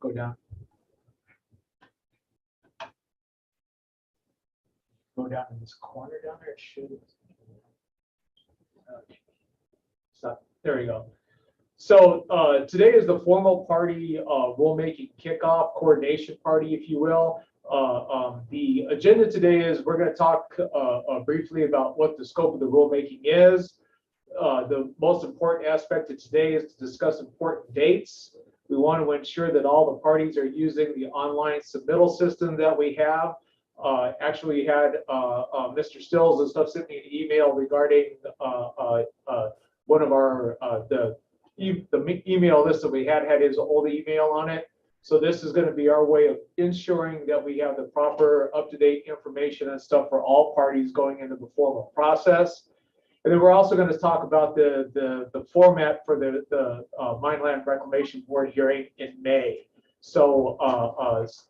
Go down. Go down in this corner down there. It should. Okay. Stop. There we go. So today is the formal party rulemaking kickoff coordination party, if you will. The agenda today is we're going to talk briefly about what the scope of the rulemaking is. The most important aspect of today is to discuss important dates. We want to ensure that all the parties are using the online submittal system that we have. Actually, we had Mr. Stills and stuff sent me an email regarding one of our the email list that we had his old email on it. So this is going to be our way of ensuring that we have the proper up-to-date information and stuff for all parties going into the formal process. And then we're also going to talk about the format for the Mineland Reclamation Board hearing in May. So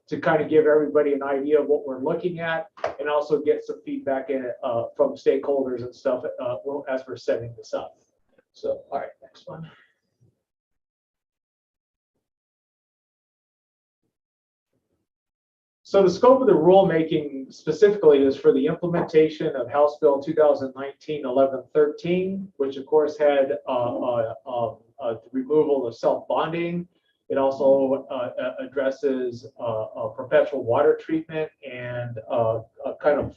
to kind of give everybody an idea of what we're looking at and also get some feedback in it from stakeholders and stuff as we're setting this up. So, all right, next one. So the scope of the rulemaking specifically is for the implementation of House Bill 2019-1113, which of course had the removal of self-bonding. It also addresses perpetual water treatment and kind of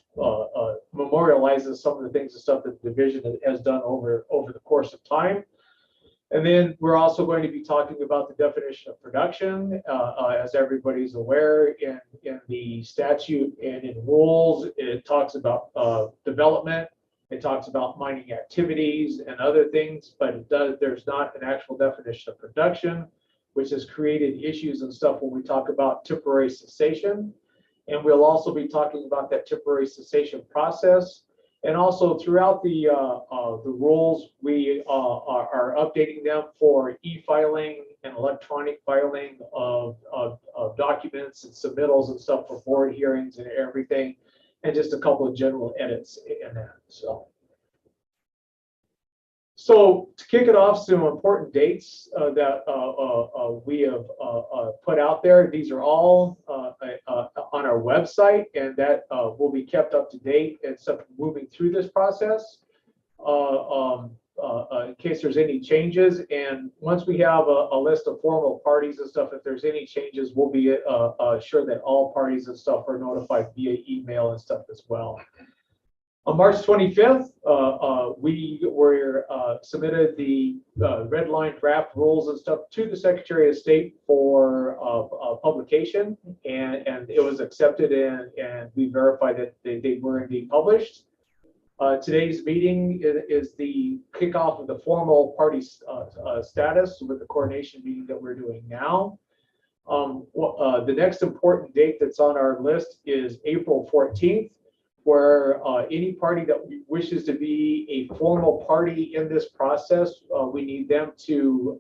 memorializes some of the things and stuff that the division has done over the course of time. And then we're also going to be talking about the definition of production. As everybody's aware, in the statute and in rules, it talks about development. It talks about mining activities and other things, but there's not an actual definition of production, which has created issues and stuff when we talk about temporary cessation. And we'll also be talking about that temporary cessation process. And also throughout the rules, we are updating them for e-filing and electronic filing of documents and submittals and stuff for board hearings and everything, and just a couple of general edits in that. So to kick it off, some important dates that we have put out there. These are all on our website, and that will be kept up to date and stuff moving through this process in case there's any changes. And once we have a list of formal parties and stuff, if there's any changes, we'll be sure that all parties and stuff are notified via email and stuff as well. On March 25th, we submitted the red line draft rules and stuff to the Secretary of State for publication, and it was accepted, and we verified that they were indeed published. Today's meeting is the kickoff of the formal party status with the coordination meeting that we're doing now. The next important date that's on our list is April 14th. Where any party that wishes to be a formal party in this process, we need them to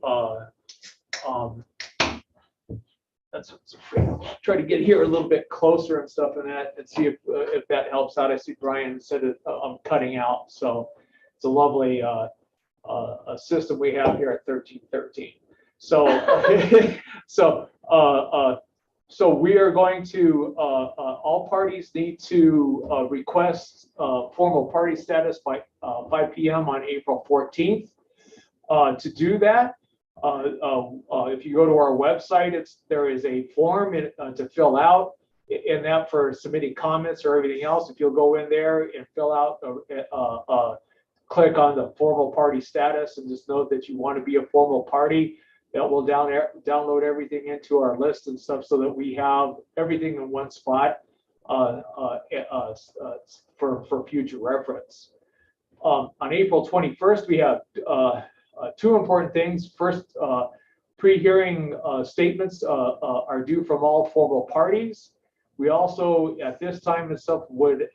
try to get here a little bit closer and stuff and that, and see if that helps out. I see Brian said that I'm cutting out, so it's a lovely a system we have here at 1313. So So we are going to, all parties need to request formal party status by 5 p.m. on April 14th. To do that, if you go to our website, there is a form to fill out, in that for submitting comments or everything else. If you'll go in there and fill out, click on the formal party status and just note that you want to be a formal party. That will download everything into our list and stuff so that we have everything in one spot for future reference. On April 21st, we have two important things. First, pre-hearing statements are due from all formal parties. We also, at this time and stuff,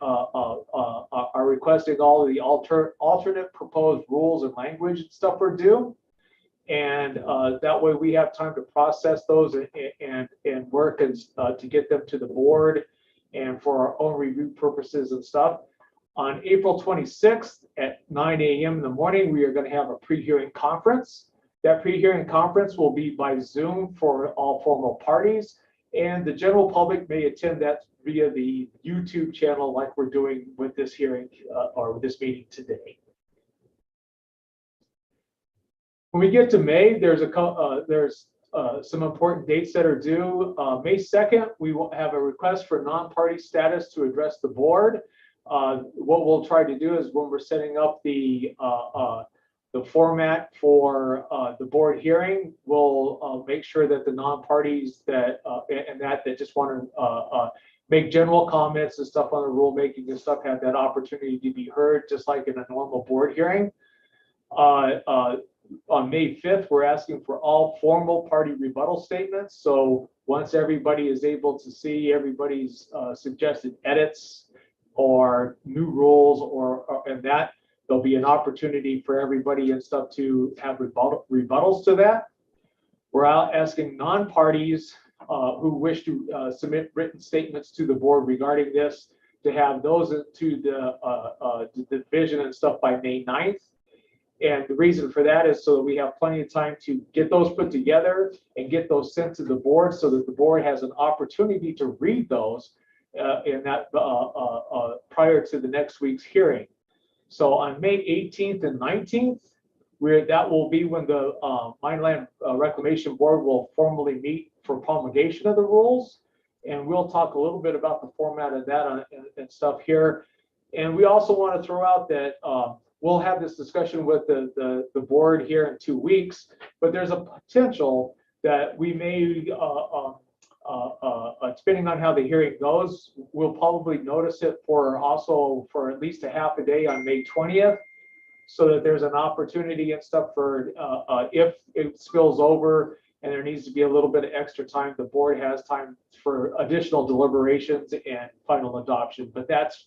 are requesting all of the alternate proposed rules and language and stuff are due. And that way we have time to process those and work to get them to the board and for our own review purposes and stuff. On April 26th at 9 a.m. in the morning, we are going to have a pre-hearing conference. That pre-hearing conference will be by Zoom for all formal parties, and the general public may attend that via the YouTube channel like we're doing with this hearing or this meeting today. When we get to May, there's some important dates that are due. May 2nd, we will have a request for non-party status to address the board. What we'll try to do is when we're setting up the format for the board hearing, we'll make sure that the non-parties that just want to make general comments and stuff on the rulemaking and stuff have that opportunity to be heard, just like in a normal board hearing. On May 5th, we're asking for all formal party rebuttal statements. So once everybody is able to see everybody's suggested edits or new rules and that, there'll be an opportunity for everybody and stuff to have rebuttals to that. We're out asking non-parties who wish to submit written statements to the board regarding this to have those to the division and stuff by May 9th. And the reason for that is so that we have plenty of time to get those put together and get those sent to the board so that the board has an opportunity to read those prior to the next week's hearing. So on May 18th and 19th, that will be when the Mineland Reclamation Board will formally meet for promulgation of the rules. And we'll talk a little bit about the format of that and stuff here. And we also want to throw out that we'll have this discussion with the board here in 2 weeks, but there's a potential that we may, depending on how the hearing goes, we'll probably notice it for at least a half a day on May 20th, so that there's an opportunity and stuff for if it spills over and there needs to be a little bit of extra time, the board has time for additional deliberations and final adoption. But that's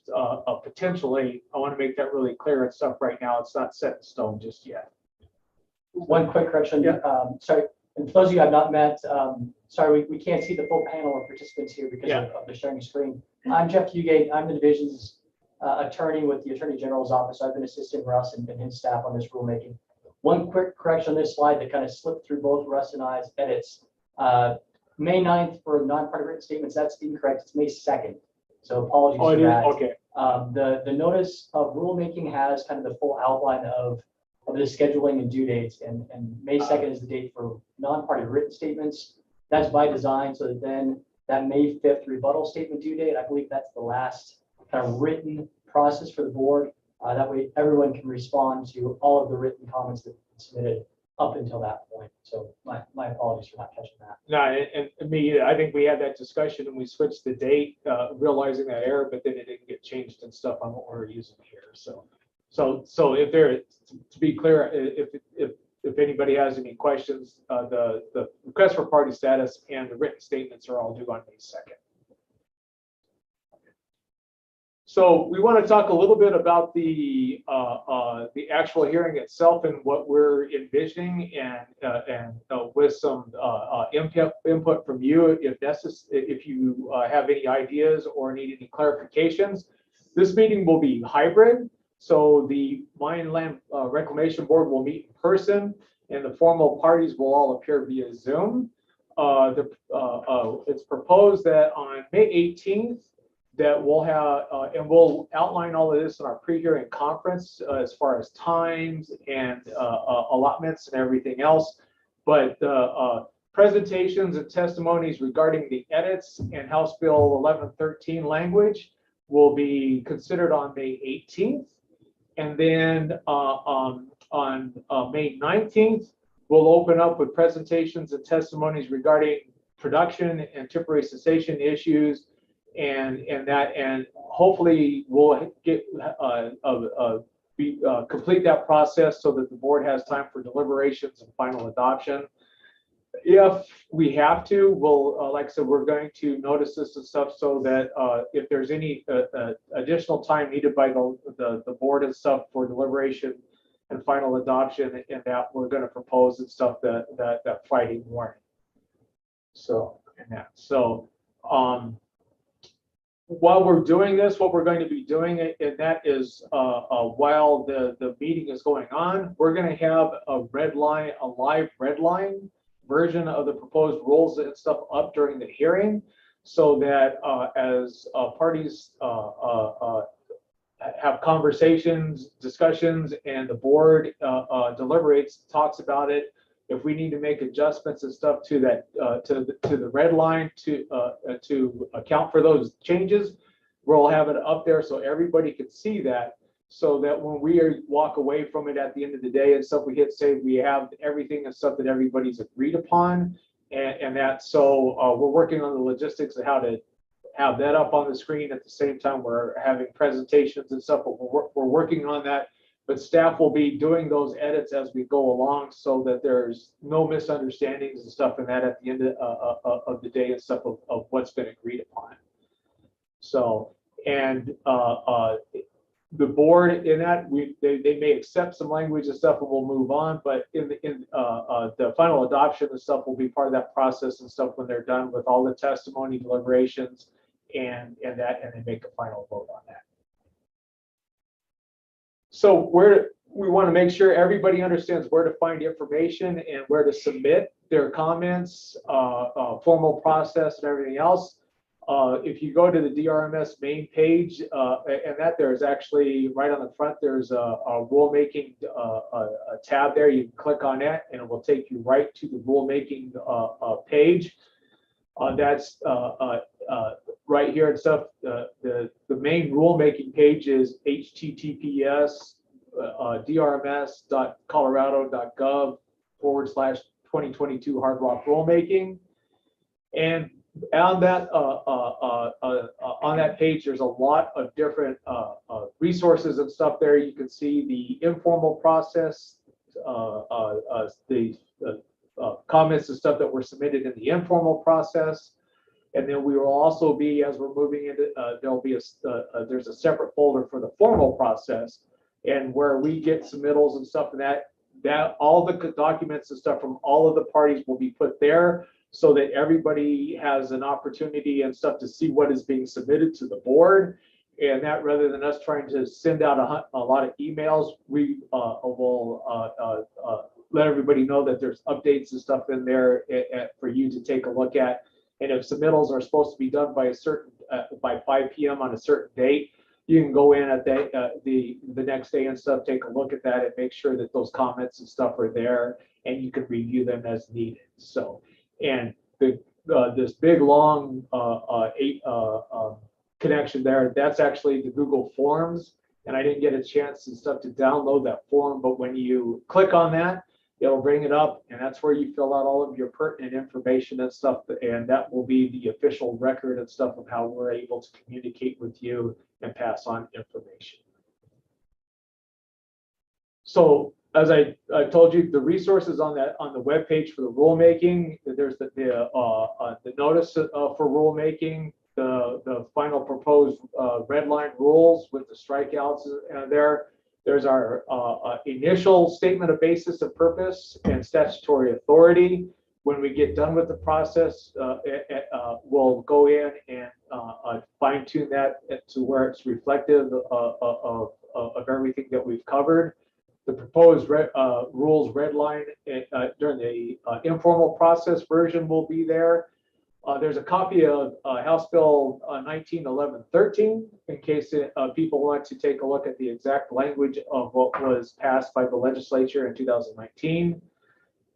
potentially, I want to make that really clear and stuff right now. It's not set in stone just yet. One quick correction. Yeah. Sorry, and for those of you I've not met, sorry, we can't see the full panel of participants here because of the sharing screen. I'm Jeff Fugate. I'm the division's attorney with the Attorney General's office. I've been assisting Russ and his staff on this rulemaking. One quick correction on this slide that kind of slipped through both Russ and I's edits. May 9th for non-party written statements, that's incorrect. It's May 2nd. So apologies for that. Okay. The notice of rulemaking has kind of the full outline of the scheduling and due dates, and May 2nd is the date for non-party written statements. That's by design, so that then that May 5th rebuttal statement due date, I believe that's the last kind of written process for the board. That way everyone can respond to all of the written comments that have been submitted up until that point. So my apologies for not catching that. No, and me, I think we had that discussion and we switched the date, realizing that error, but then it didn't get changed and stuff on what we're using here. So if there, to be clear, if anybody has any questions, the request for party status and the written statements are all due on May 2nd. So we want to talk a little bit about the actual hearing itself and what we're envisioning, and with some input from you if necessary, if you have any ideas or need any clarifications. This meeting will be hybrid, so the Mineland Reclamation Board will meet in person, and the formal parties will all appear via Zoom. It's proposed that on May 18th. That we'll have, and we'll outline all of this in our pre-hearing conference as far as times and allotments and everything else. But presentations and testimonies regarding the edits and House Bill 1113 language will be considered on May 18th. And then on May 19th, we'll open up with presentations and testimonies regarding production and temporary cessation issues. And hopefully we'll get complete that process so that the board has time for deliberations and final adoption. If we have to, we'll, like I said, we're going to notice this and stuff so that if there's any additional time needed by the board and stuff for deliberation and final adoption, and that we're going to propose and stuff that Friday morning. So, and that. So, while we're doing this, what we're going to be doing, and that is while the meeting is going on, we're going to have a live red line version of the proposed rules and stuff up during the hearing, so that as parties have conversations, discussions, and the board deliberates, talks about it. If we need to make adjustments and stuff to that to the red line to account for those changes, we'll have it up there so everybody can see that. So that when we walk away from it at the end of the day and stuff, we hit save, we have everything and stuff that everybody's agreed upon, and that. So we're working on the logistics of how to have that up on the screen at the same time we're having presentations and stuff. But we're working on that. But staff will be doing those edits as we go along, so that there's no misunderstandings and stuff, and that at the end of the day and stuff of what's been agreed upon. So, and the board in that they may accept some language and stuff, and we'll move on. But in the final adoption and stuff will be part of that process and stuff when they're done with all the testimony, deliberations, and they make a final vote on that. So we want to make sure everybody understands where to find information and where to submit their comments, formal process, and everything else. If you go to the DRMS main page, and that there's actually right on the front, there's a rulemaking tab there. You can click on that, and it will take you right to the rulemaking page. That's right here and stuff. The main rulemaking page is https drms.colorado.gov/2022 Hard Rock Rulemaking. And on that page, there's a lot of different resources and stuff there. You can see the informal process, the comments and stuff that were submitted in the informal process. And then we will also be, as we're moving into, there'll be there's a separate folder for the formal process, and where we get submittals and stuff, and that all the documents and stuff from all of the parties will be put there, so that everybody has an opportunity and stuff to see what is being submitted to the board. And that, rather than us trying to send out a lot of emails, we will let everybody know that there's updates and stuff in there for you to take a look at. And if submittals are supposed to be done by a certain by 5 p.m. on a certain date, you can go in at the next day and stuff, take a look at that, and make sure that those comments and stuff are there, and you can review them as needed. So, and this big long connection there, that's actually the Google Forms, and I didn't get a chance and stuff to download that form, but when you click on that, it'll bring it up, and that's where you fill out all of your pertinent information and stuff, and that will be the official record and stuff of how we're able to communicate with you and pass on information. So as I told you, the resources on the web page for the rulemaking, there's the notice for rulemaking, the final proposed red line rules with the strikeouts there. There's our initial statement of basis of purpose and statutory authority. When we get done with the process, we'll go in and fine tune that to where it's reflective of everything that we've covered. The proposed rules red line during the informal process version will be there. There's a copy of House Bill 191113 in case people want to take a look at the exact language of what was passed by the legislature in 2019.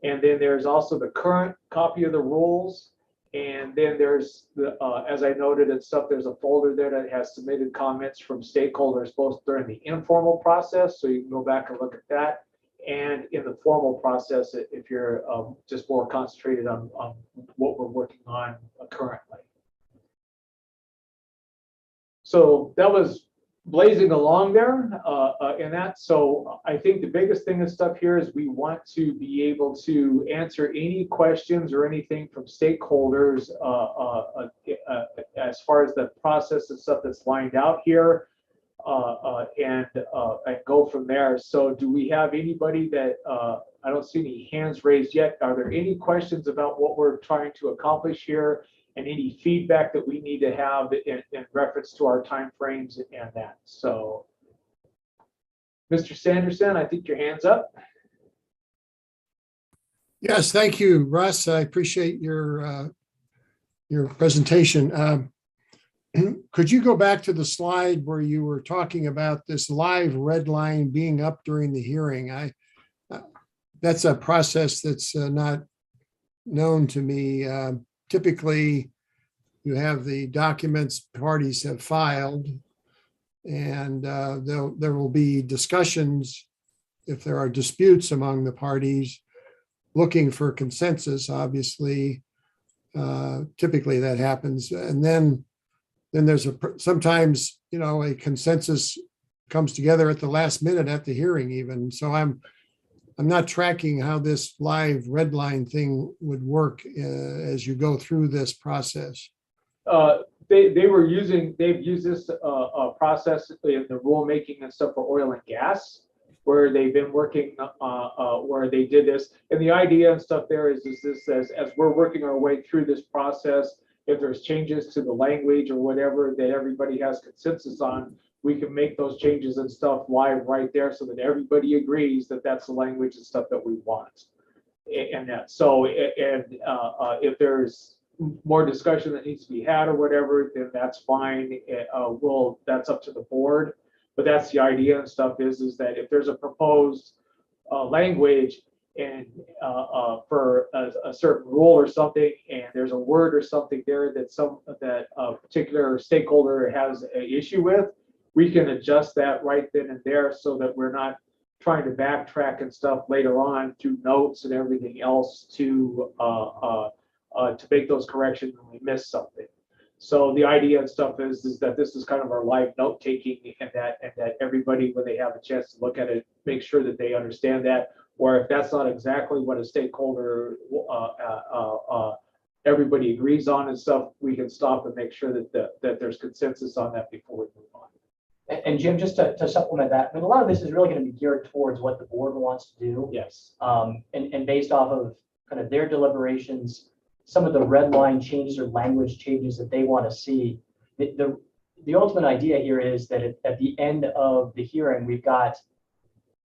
And then there's also the current copy of the rules. And then there's, as I noted and stuff, there's a folder there that has submitted comments from stakeholders both during the informal process, so you can go back and look at that, and in the formal process if you're just more concentrated on what we're working on currently. So that was blazing along there in that. So I think the biggest thing and stuff here is we want to be able to answer any questions or anything from stakeholders as far as the process and stuff that's lined out here. and go from there. So do we have anybody that, I don't see any hands raised yet. Are there any questions about what we're trying to accomplish here and any feedback that we need to have in reference to our timeframes and that? So Mr. Sanderson, I think your hand's up. Yes, thank you, Russ. I appreciate your presentation. Could you go back to the slide where you were talking about this live red line being up during the hearing? That's a process that's not known to me. Typically, you have the documents parties have filed, and there will be discussions if there are disputes among the parties looking for consensus. Obviously, typically that happens, and then there's sometimes, a consensus comes together at the last minute at the hearing even. So I'm not tracking how this live red line thing would work as you go through this process. They've used this process in the rulemaking and stuff for oil and gas, where they've been working, where they did this. And the idea and stuff there is this, as we're working our way through this process, if there's changes to the language or whatever that everybody has consensus on, we can make those changes and stuff live right there so that everybody agrees that that's the language and stuff that we want. And that, so, if there's more discussion that needs to be had or whatever, then that's fine. That's up to the board. But that's the idea and stuff is that if there's a proposed language and for a certain rule or something, and there's a word or something there that a particular stakeholder has an issue with, we can adjust that right then and there so that we're not trying to backtrack and stuff later on through notes and everything else to make those corrections when we miss something. So the idea and stuff is that this is kind of our live note taking, and that everybody, when they have a chance to look at it, make sure that they understand that. Or if that's not exactly what a stakeholder, everybody agrees on and stuff, we can stop and make sure that there's consensus on that before we move on. And Jim, just to supplement that, I mean, a lot of this is really going to be geared towards what the board wants to do. Yes. And based off of kind of their deliberations, some of the red line changes or language changes that they want to see. The ultimate idea here is that at the end of the hearing, we've got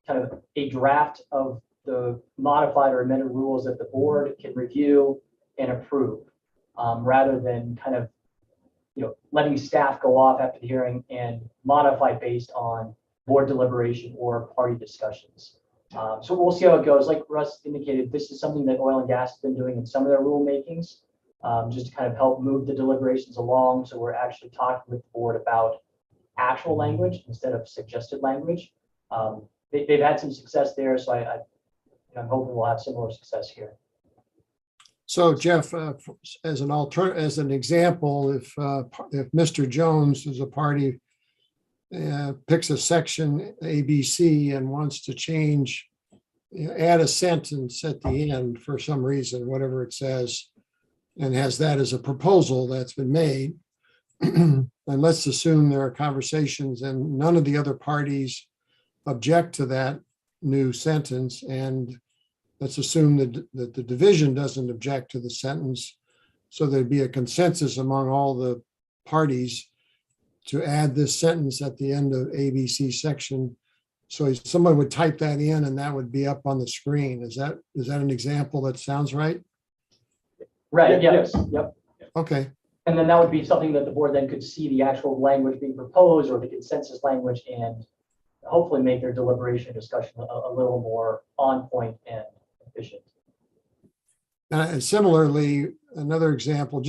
kind of a draft of the modified or amended rules that the board can review and approve, rather than kind of, letting staff go off after the hearing and modify based on board deliberation or party discussions. So we'll see how it goes. Like Russ indicated, this is something that oil and gas has been doing in some of their rulemakings, just to kind of help move the deliberations along. So we're actually talking with the board about actual language instead of suggested language. They've had some success there, so I'm hoping we'll have similar success here. So Jeff, as an example, if Mr. Jones is a party, picks a section ABC and wants to change, add a sentence at the end for some reason, whatever it says, and has that as a proposal that's been made, and let's assume there are conversations and none of the other parties object to that new sentence, and let's assume that the division doesn't object to the sentence, so there'd be a consensus among all the parties to add this sentence at the end of ABC section. So someone would type that in and that would be up on the screen. Is that an example that sounds right? Right, yeah, Yes. Yep. Okay. And then that would be something that the board then could see the actual language being proposed or the consensus language, and hopefully make their deliberation discussion a little more on point and efficient. And similarly, another example,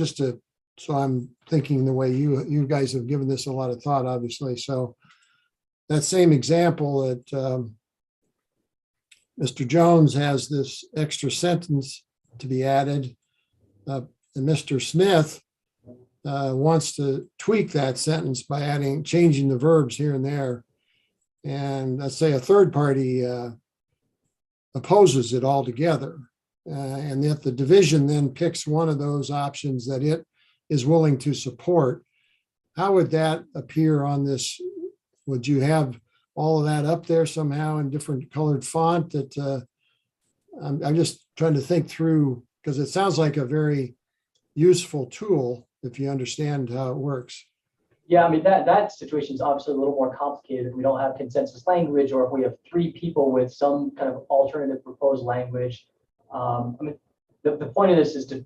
so I'm thinking the way you guys have given this a lot of thought, obviously. So that same example that Mr. Jones has this extra sentence to be added, and Mr. Smith wants to tweak that sentence by changing the verbs here and there. And let's say a third party opposes it altogether. And if the division then picks one of those options that it is willing to support, how would that appear on this would you have all of that up there somehow in different colored font that I'm just trying to think through, because it sounds like a very useful tool if you understand how it works. Yeah, I mean, that situation is obviously a little more complicated if we don't have consensus language, or if we have 3 people with some kind of alternative proposed language. I mean, the point of this is to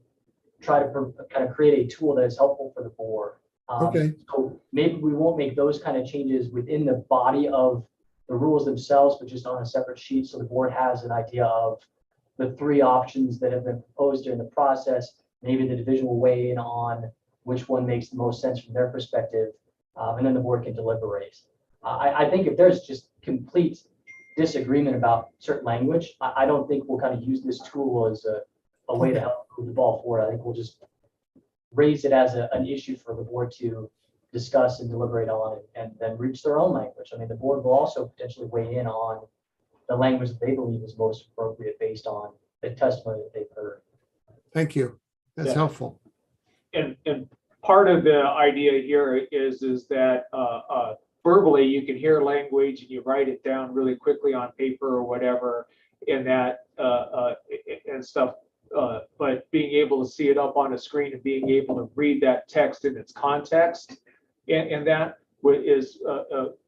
try to kind of create a tool that is helpful for the board. Okay. So maybe we won't make those kind of changes within the body of the rules themselves, but just on a separate sheet, so the board has an idea of the 3 options that have been proposed during the process. Maybe the division will weigh in on which one makes the most sense from their perspective, and then the board can deliberate. I think if there's just complete disagreement about certain language, I don't think we'll kind of use this tool as a way to help move the ball forward. I think we'll just raise it as an issue for the board to discuss and deliberate on, and then reach their own language. I mean, the board will also potentially weigh in on the language that they believe is most appropriate based on the testimony that they've heard. Thank you. That's helpful. And part of the idea here is that verbally you can hear language and you write it down really quickly on paper or whatever, and that and stuff. But being able to see it up on a screen and being able to read that text in its context, and that is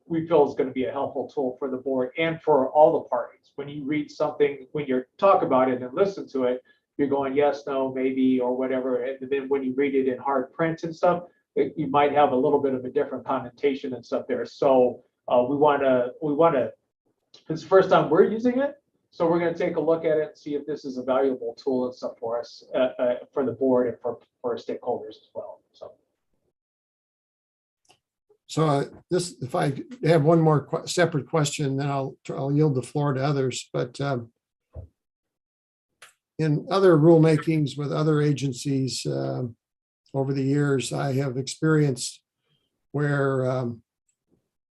we feel is going to be a helpful tool for the board and for all the parties. When you read something, when you talk about it and listen to it, you're going yes, no, maybe, or whatever. And then when you read it in hard print and stuff, you might have a little bit of a different connotation and stuff there. So we want to. It's the first time we're using it. So we're going to take a look at it and see if this is a valuable tool and stuff for us, for the board and for stakeholders as well. So this, if I have one more separate question, then I'll yield the floor to others. But in other rulemakings with other agencies over the years, I have experienced where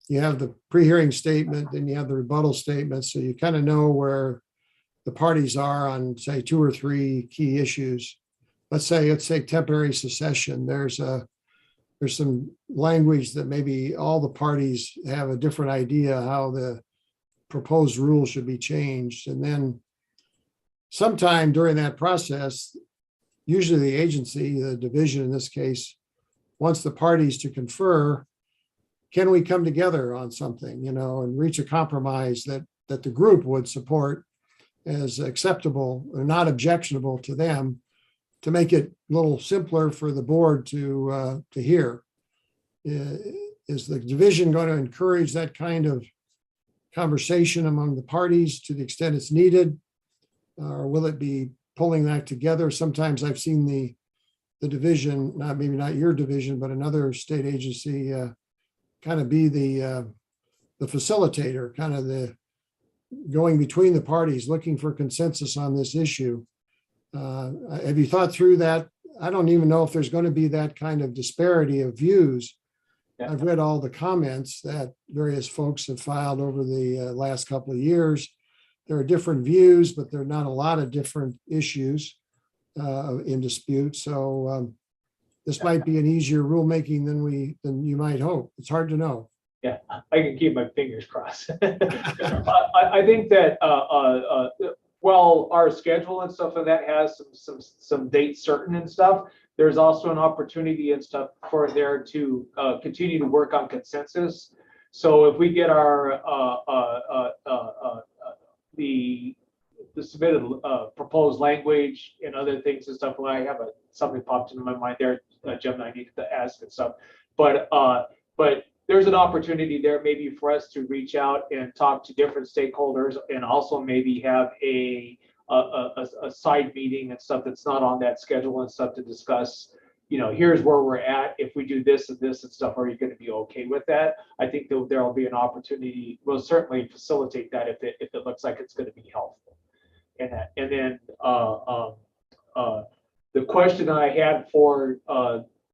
you have the pre-hearing statement, then you have the rebuttal statement. So you kind of know where the parties are on, say, 2 or 3 key issues. Let's say temporary secession. There's some language that maybe all the parties have a different idea how the proposed rule should be changed. And then sometime during that process, usually the agency, the division in this case, wants the parties to confer. Can we come together on something, and reach a compromise that the group would support as acceptable or not objectionable to them, to make it a little simpler for the board to hear? Is the division going to encourage that kind of conversation among the parties to the extent it's needed? Or will it be pulling that together? Sometimes I've seen the division, maybe not your division, but another state agency, kind of be the facilitator, kind of the going between the parties, looking for consensus on this issue. Have you thought through that? I don't even know if there's going to be that kind of disparity of views. Yeah. I've read all the comments that various folks have filed over the last couple of years. There are different views, but there are not a lot of different issues in dispute. So this might be an easier rulemaking than you might hope. It's hard to know. Yeah, I can keep my fingers crossed. I think that well, our schedule and stuff and that has some dates certain and stuff. There's also an opportunity and stuff for there to continue to work on consensus. So if we get our the submitted proposed language and other things and stuff, I have something popped into my mind there, Jim, I need to ask and stuff. But there's an opportunity there maybe for us to reach out and talk to different stakeholders, and also maybe have a side meeting and stuff that's not on that schedule and stuff to discuss, here's where we're at. If we do this and this and stuff, are you going to be okay with that? I think there'll be an opportunity. We'll certainly facilitate that if it looks like it's going to be helpful. And then the question I had for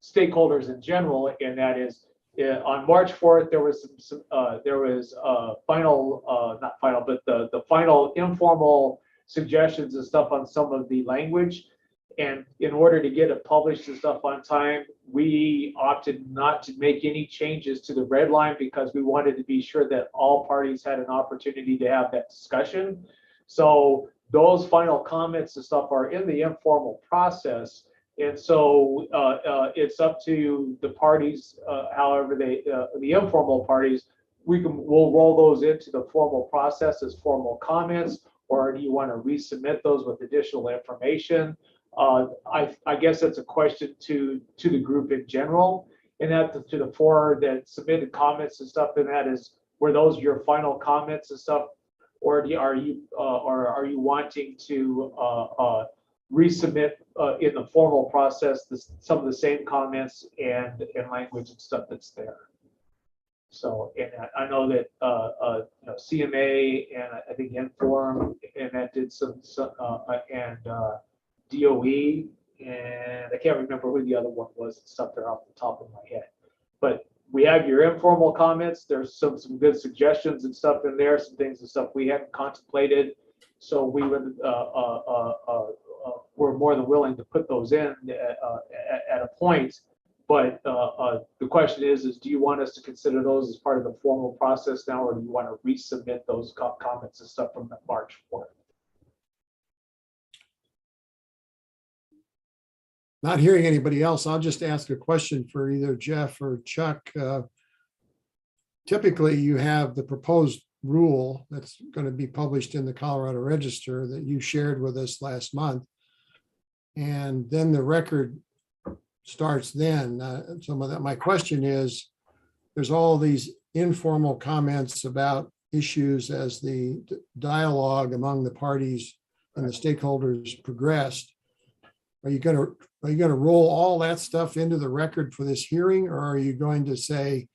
stakeholders in general, and that is, on March 4th, there was not final, but the final informal suggestions and stuff on some of the language. And in order to get it published and stuff on time, we opted not to make any changes to the red line because we wanted to be sure that all parties had an opportunity to have that discussion. So those final comments and stuff are in the informal process. And so it's up to the parties, however the informal parties, we'll roll those into the formal process as formal comments, or do you want to resubmit those with additional information? I guess that's a question to the group in general, and that to the four that submitted comments and stuff. And that is, were those your final comments and stuff, or are you wanting to resubmit in the formal process some of the same comments and language and stuff that's there? So, and I know that CMA and I think Inform and that did some and DOE, and I can't remember who the other one was and stuff there off the top of my head. But we have your informal comments. There's some good suggestions and stuff in there, some things and stuff we hadn't contemplated. So we would we're more than willing to put those in at a point. But the question is do you want us to consider those as part of the formal process now, or do you want to resubmit those comments and stuff from the March 4th? Not hearing anybody else, I'll just ask a question for either Jeff or Chuck. Typically, you have the proposed rule that's going to be published in the Colorado Register that you shared with us last month. And then the record starts then. My question is, there's all these informal comments about issues as the dialogue among the parties and the stakeholders progressed. Are you going to roll all that stuff into the record for this hearing, or are you going to say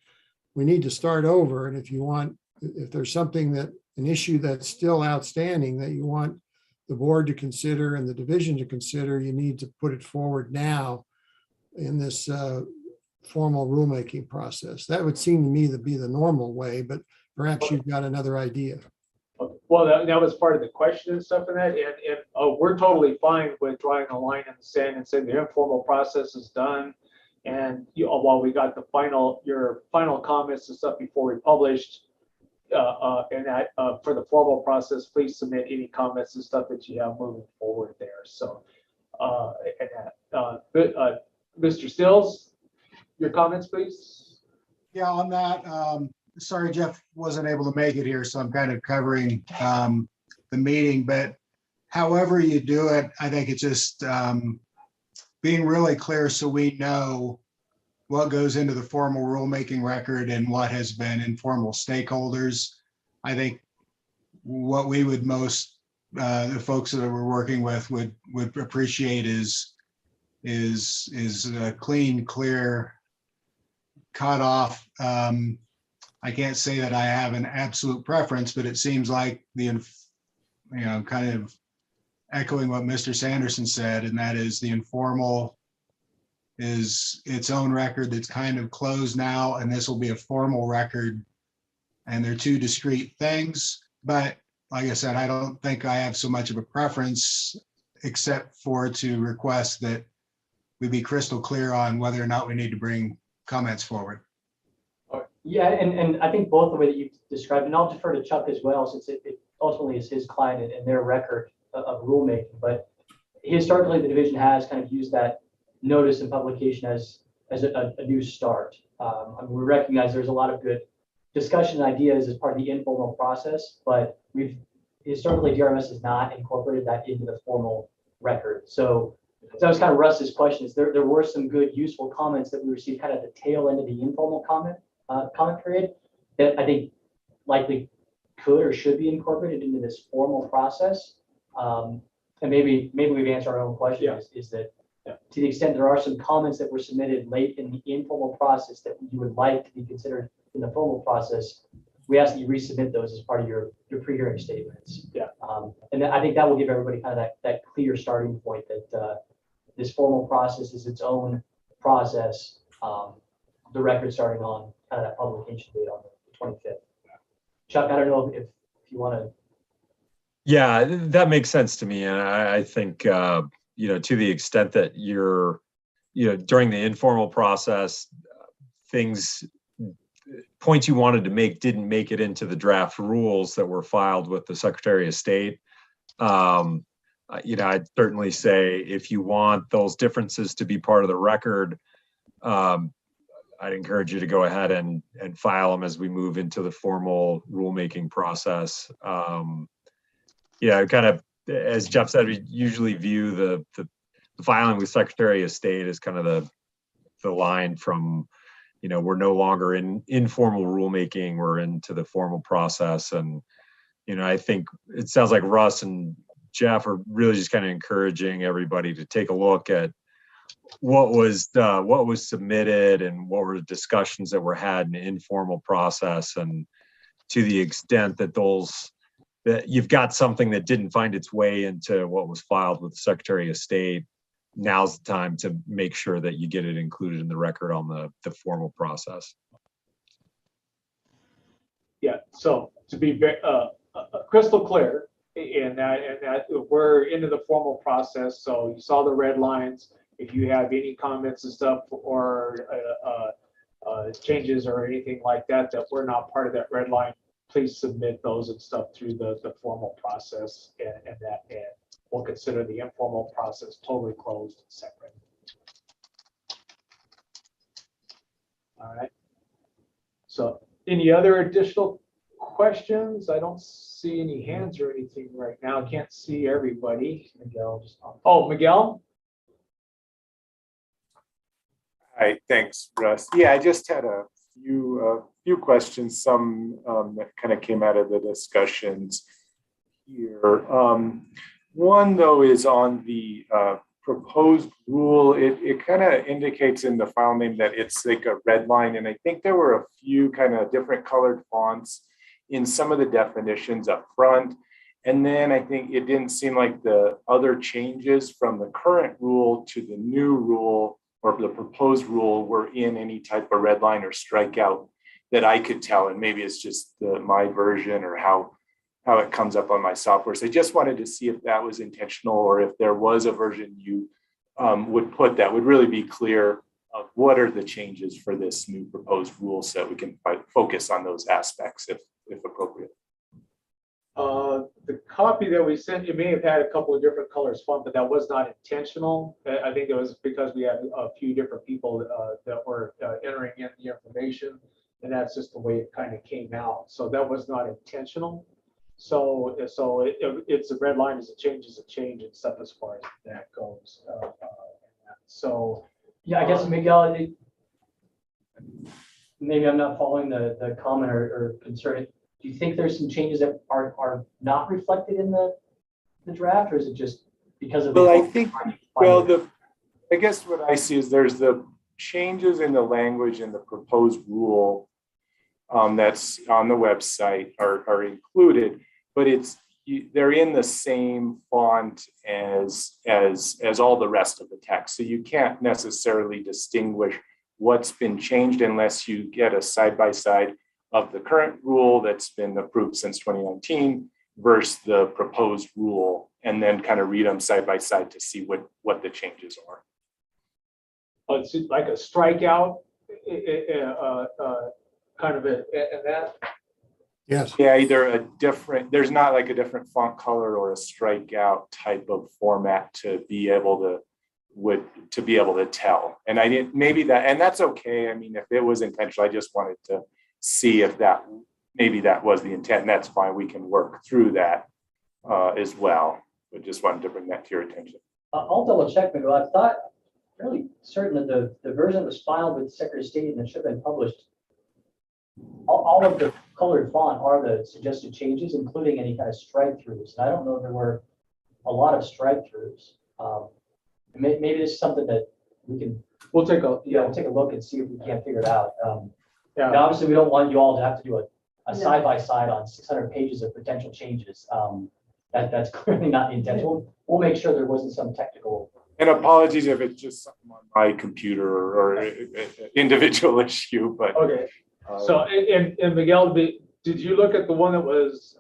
we need to start over? And if there's something an issue that's still outstanding that you want the board to consider and the division to consider, you need to put it forward now in this formal rulemaking process. That would seem to me to be the normal way, but perhaps you've got another idea. Well, that was part of the question and stuff in that, and we're totally fine with drawing a line in the sand and saying the informal process is done, and while we got your final comments and stuff before we published, and that for the formal process, please submit any comments and stuff that you have moving forward there. So, Mr. Stills, your comments, please. Yeah, on that. Sorry, Jeff wasn't able to make it here, so I'm kind of covering the meeting. But however you do it, I think it's just being really clear so we know what goes into the formal rulemaking record and what has been informal stakeholders. I think what we would the folks that we're working with would appreciate is a clean, clear cutoff. I can't say that I have an absolute preference, but it seems like kind of echoing what Mr. Sanderson said, and that is the informal is its own record that's kind of closed now, and this will be a formal record, and they're two discrete things. But like I said, I don't think I have so much of a preference, except to request that we be crystal clear on whether or not we need to bring comments forward. Yeah, and I think both the way that you described, and I'll defer to Chuck as well, since it ultimately is his client and their record of rulemaking. But historically, the division has kind of used that notice and publication as a new start. We recognize there's a lot of good discussion ideas as part of the informal process, but historically DRMS has not incorporated that into the formal record. So that was kind of Russ's question. There were some good, useful comments that we received kind of at the tail end of the informal comment period that I think likely could or should be incorporated into this formal process. And maybe we've answered our own question. Yeah. Is that to the extent there are some comments that were submitted late in the informal process that you would like to be considered in the formal process, we ask that you resubmit those as part of your pre-hearing statements. Yeah. And I think that will give everybody kind of that clear starting point that this formal process is its own process. The record starting on kind of that publication date on the 25th. Chuck, I don't know if you want to. Yeah, that makes sense to me. And I think to the extent that you're, during the informal process, points you wanted to make didn't make it into the draft rules that were filed with the Secretary of State. I'd certainly say if you want those differences to be part of the record, I'd encourage you to go ahead and file them as we move into the formal rulemaking process. Kind of, as Jeff said, we usually view the filing with Secretary of State as kind of the line from, we're no longer in informal rulemaking, we're into the formal process. And, I think it sounds like Russ and Jeff are really just kind of encouraging everybody to take a look at what was submitted and what were the discussions that were had in the informal process. And to the extent that that you've got something that didn't find its way into what was filed with the Secretary of State, now's the time to make sure that you get it included in the record on the formal process. Yeah, so to be crystal clear, and that we're into the formal process. So you saw the red lines. If you have any comments and stuff or changes or anything like that were not part of that red line, please submit those and stuff through the formal process, and we'll consider the informal process totally closed and separate. All right. So any other additional questions? I don't see any hands or anything right now. I can't see everybody. Miguel just Miguel. Hi, thanks, Russ. Yeah, I just had a few questions, some that kind of came out of the discussions here. One, though, is on the proposed rule. It kind of indicates in the file name that it's like a red line, and I think there were a few kind of different colored fonts in some of the definitions up front. And then I think it didn't seem like the other changes from the current rule to the new rule or the proposed rule were in any type of red line or strikeout that I could tell. And maybe it's just my version or how it comes up on my software. So I just wanted to see if that was intentional, or if there was a version you would put that would really be clear of what are the changes for this new proposed rule, so that we can focus on those aspects if appropriate. The copy that we sent, you may have had a couple of different colors font, but that was not intentional. I think it was because we had a few different people that were entering in the information, and that's just the way it kind of came out. So that was not intentional. So it's a red line is a change and stuff as far as that goes. So yeah, I guess Miguel, maybe I'm not following the comment or concern. Do you think there's some changes that are not reflected in the draft, or is it just because of? Well, I think, I guess what I see is there's the changes in the language in the proposed rule that's on the website are included, but they're in the same font as all the rest of the text. So you can't necessarily distinguish what's been changed unless you get a side-by-side of the current rule that's been approved since 2019 versus the proposed rule, and then kind of read them side by side to see what the changes are. It's like a strikeout, kind of that. Yes. Yeah, either there's not like a different font color or a strikeout type of format to be able to tell. And I didn't, and that's okay. I mean, if it was intentional, I just wanted to see if maybe that was the intent, and that's fine. We can work through that as well. But just wanted to bring that to your attention. I'll double check, Miguel. I thought fairly certain that the version that was filed with the Secretary of State and that should have been published, all of the colored font are the suggested changes, including any kind of strike throughs. And I don't know if there were a lot of strike throughs. Maybe this is something that we'll take a look and see if we can't figure it out. Yeah. Now, obviously, we don't want you all to have to do a side-by-side on 600 pages of potential changes. That's clearly not the intent. We'll make sure there wasn't some technical. And apologies if it's just something on my computer or an individual issue, but. Okay. So, and Miguel, Did you look at the one that was,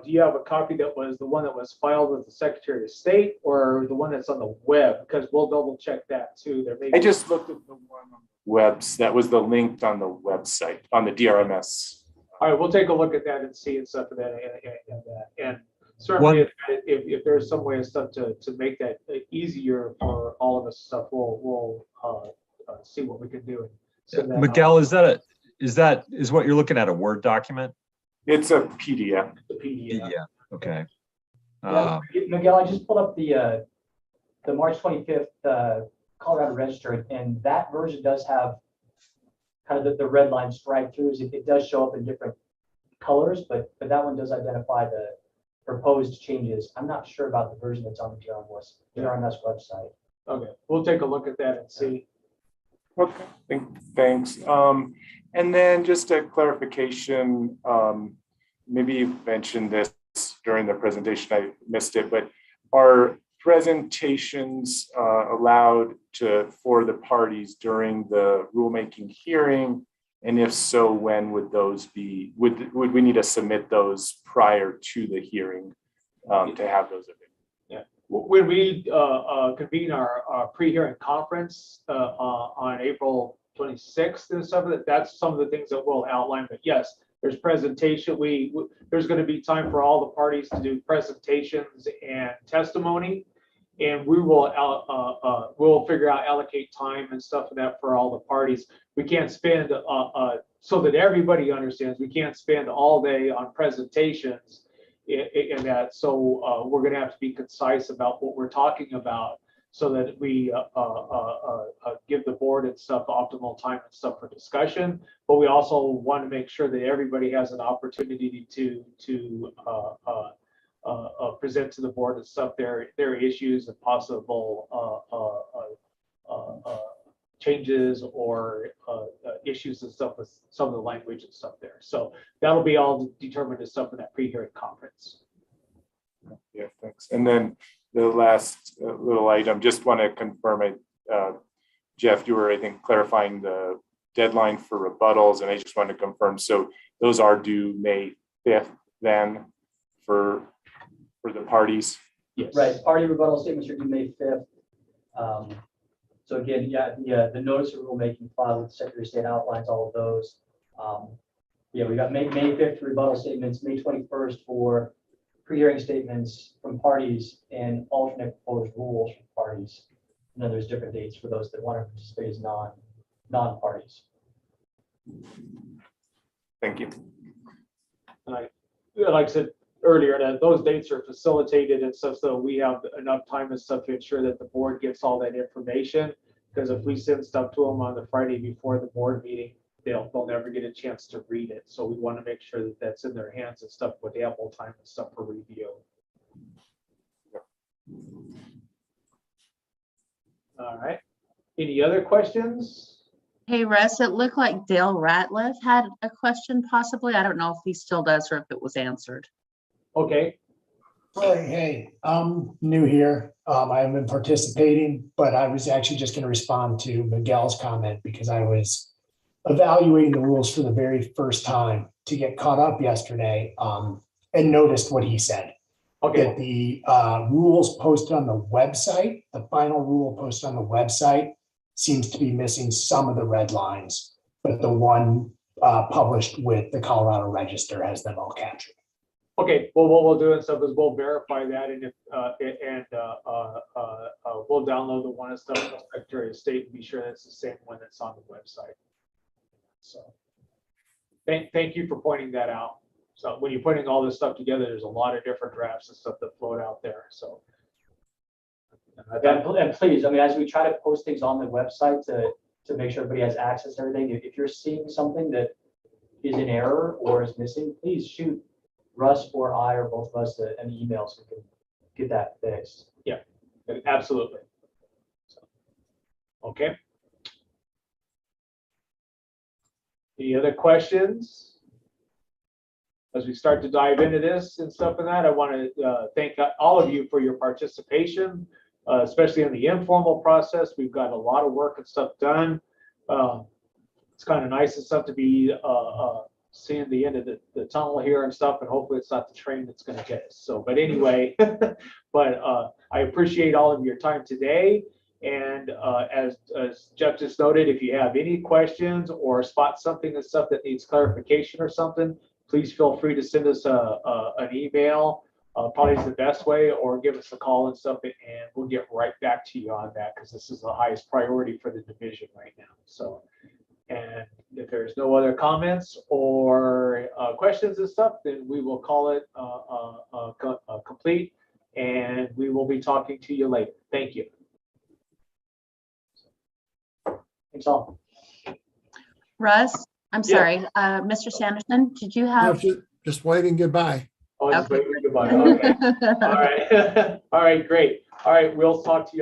do you have a copy that was the one that was filed with the Secretary of State or the one that's on the web? Because we'll double check that too. There may be. I just looked at the one on the webs, that was the linked on the website, on the DRMS. All right, we'll take a look at that and see and stuff of that. And certainly if there's some way of stuff to make that easier for all of us stuff, we'll see what we can do. So Miguel, is what you're looking at a Word document? It's a PDF. the PDF. Yeah. Okay. Yeah, Miguel, I just pulled up the March 25th Colorado Register, and that version does have kind of the red line strike throughs. It does show up in different colors, but that one does identify the proposed changes. I'm not sure about the version that's on the DRMS website. Okay, we'll take a look at that and see. Okay, thanks. And then just a clarification, maybe you mentioned this during the presentation, I missed it, but are presentations allowed for the parties during the rulemaking hearing? And if so, when would those be? Would we need to submit those prior to the hearing to have those available? Yeah, when we convene our pre-hearing conference on April 26th and stuff, that's some of the things that we'll outline. But yes, there's presentation. There's going to be time for all the parties to do presentations and testimony, and we will we'll figure out allocate time and stuff for that for all the parties. We can't spend so that everybody understands. We can't spend all day on presentations in that. So we're going to have to be concise about what we're talking about, so that we give the board and stuff optimal time and stuff for discussion. But we also want to make sure that everybody has an opportunity to present to the board and stuff their issues and possible changes or issues and stuff with some of the language and stuff there. So that'll be all determined and stuff in that pre-hearing conference. Yeah, thanks. And then the last little item, just want to confirm it. Jeff, you were, I think, clarifying the deadline for rebuttals, and I just wanted to confirm. So those are due May 5th then for the parties? Yes. Right, party rebuttal statements are due May 5th. So again, yeah, the notice of rulemaking filed with the Secretary of State outlines all of those. Yeah, we got May 5th for rebuttal statements, May 21st for pre-hearing statements from parties, and alternate proposed rules from parties. And then there's different dates for those that want to participate as non-parties. Thank you. Like I said earlier, that those dates are facilitated and stuff, so we have enough time and stuff to ensure that the board gets all that information. Because if we send stuff to them on the Friday before the board meeting, they'll never get a chance to read it. So we want to make sure that that's in their hands and stuff with ample time and stuff for review. All right. Any other questions? Hey, Russ, it looked like Dale Ratliff had a question possibly. I don't know if he still does or if it was answered. Okay. Hey, I'm new here. I haven't been participating, but I was actually just going to respond to Miguel's comment because I was evaluating the rules for the very first time to get caught up yesterday and noticed what he said. Okay. That the rules posted on the website, the final rule posted on the website seems to be missing some of the red lines, but the one published with the Colorado Register has them all captured. Okay, well, what we'll do and stuff is we'll verify that, and if we'll download the one and stuff from the Secretary of State and be sure that's the same one that's on the website. So, thank you for pointing that out. So when you're putting all this stuff together, there's a lot of different drafts and stuff that float out there. So, And please, I mean, as we try to post things on the website to make sure everybody has access to everything, if you're seeing something that is in error or is missing, please shoot Russ or I or both of us an email so we can get that fixed. yeah, absolutely. So, okay. Any other questions? As we start to dive into this and stuff and that, I want to thank all of you for your participation, especially in the informal process. We've got a lot of work and stuff done. It's kind of nice and stuff to be seeing the end of the tunnel here and stuff, and hopefully it's not the train that's gonna get us. So, but anyway, but I appreciate all of your time today. And as Jeff just noted, if you have any questions or spot something and stuff that needs clarification or something, please feel free to send us an email. Probably is the best way, or give us a call and stuff, and we'll get right back to you on that, because this is the highest priority for the division right now. So, and if there's no other comments or questions and stuff, then we will call it complete, and we will be talking to you later. Thank you. Thanks all. Russ, I'm Yeah. sorry, Mr. Sanderson, did you No, have? just waving goodbye. Oh, just Okay. wait, goodbye. Okay. All right. All right, great. All right, we'll talk to you.